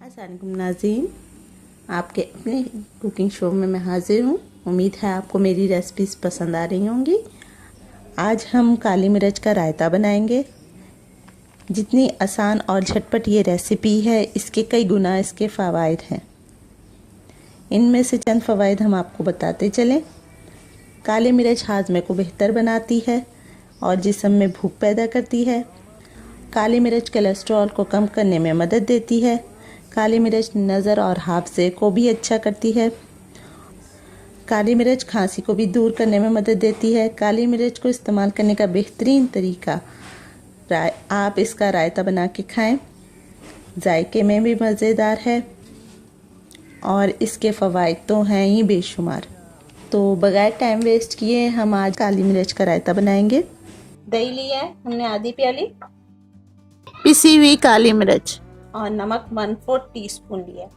अस्सलामुअलैकुम नाज़रीन, आपके अपने कुकिंग शो में मैं हाज़िर हूँ। उम्मीद है आपको मेरी रेसिपीज़ पसंद आ रही होंगी। आज हम काली मिर्च का रायता बनाएंगे। जितनी आसान और झटपट ये रेसिपी है, इसके कई गुना इसके फ़वाइद हैं। इनमें से चंद फ़वाइद हम आपको बताते चलें। काली मिर्च हाजमे को बेहतर बनाती है और जिस्म में भूख पैदा करती है। काली मिर्च कोलेस्ट्रॉल को कम करने में मदद देती है। काली मिर्च नज़र और हाफ़ज़े को भी अच्छा करती है। काली मिर्च खांसी को भी दूर करने में मदद देती है। काली मिर्च को इस्तेमाल करने का बेहतरीन तरीका, आप इसका रायता बना के खाएं। जायके में भी मज़ेदार है और इसके फ़वाइद तो हैं ही बेशुमार। तो बगैर टाइम वेस्ट किए हम आज काली मिर्च का रायता बनाएंगे। दही लिया है हमने आधी प्याली, पिसी हुई काली मिर्च और नमक 1/4 टीस्पून लिया।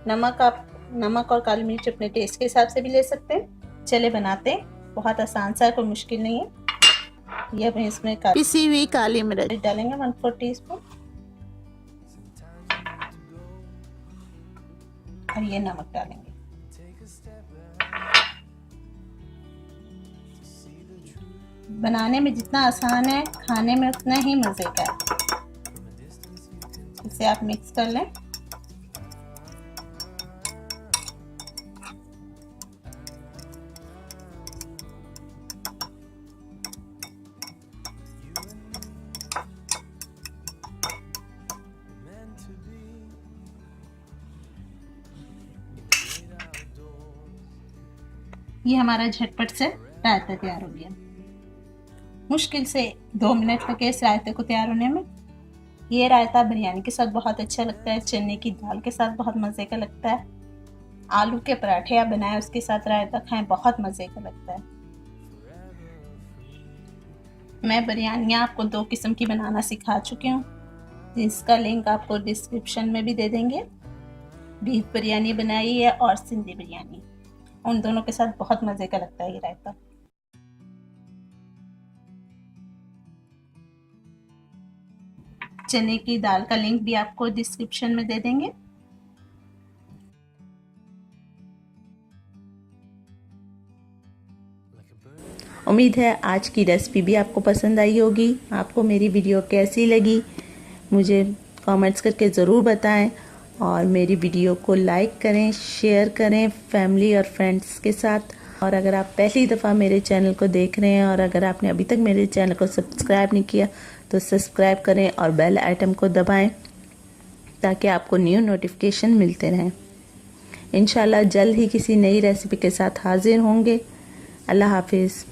नमक और काली मिर्च अपने टेस्ट के हिसाब से भी ले सकते हैं। चले बनाते हैं, बहुत आसान सा, कोई मुश्किल नहीं है। ये हम इसमें पिसी हुई काली मिर्च डालेंगे 1/4 टीस्पून और ये नमक डालेंगे। बनाने में जितना आसान है, खाने में उतना ही मज़े का है। इसे आप मिक्स कर लें। ये हमारा झटपट से रायता तैयार हो गया। मुश्किल से 2 मिनट लगे इस रायते को तैयार होने में। ये रायता बिरयानी के साथ बहुत अच्छा लगता है, चने की दाल के साथ बहुत मज़े का लगता है, आलू के पराठे आप बनाएं उसके साथ रायता खाएं, बहुत मज़े का लगता है। मैं बिरयानियाँ आपको 2 किस्म की बनाना सिखा चुकी हूँ, जिसका लिंक आपको डिस्क्रिप्शन में भी दे देंगे। बीफ बिरयानी बनाई है और सिंधी बिरयानी, उन दोनों के साथ बहुत मज़े का लगता है ये रायता। चने की दाल का लिंक भी आपको डिस्क्रिप्शन में दे देंगे। उम्मीद है आज की रेसिपी भी आपको पसंद आई होगी। आपको मेरी वीडियो कैसी लगी मुझे कमेंट्स करके ज़रूर बताएं और मेरी वीडियो को लाइक करें, शेयर करें फैमिली और फ्रेंड्स के साथ। और अगर आप पहली दफ़ा मेरे चैनल को देख रहे हैं और अगर आपने अभी तक मेरे चैनल को सब्सक्राइब नहीं किया तो सब्सक्राइब करें और बेल आइटम को दबाएं ताकि आपको न्यू नोटिफिकेशन मिलते रहें। इंशाल्लाह जल्द ही किसी नई रेसिपी के साथ हाजिर होंगे। अल्लाह हाफिज़।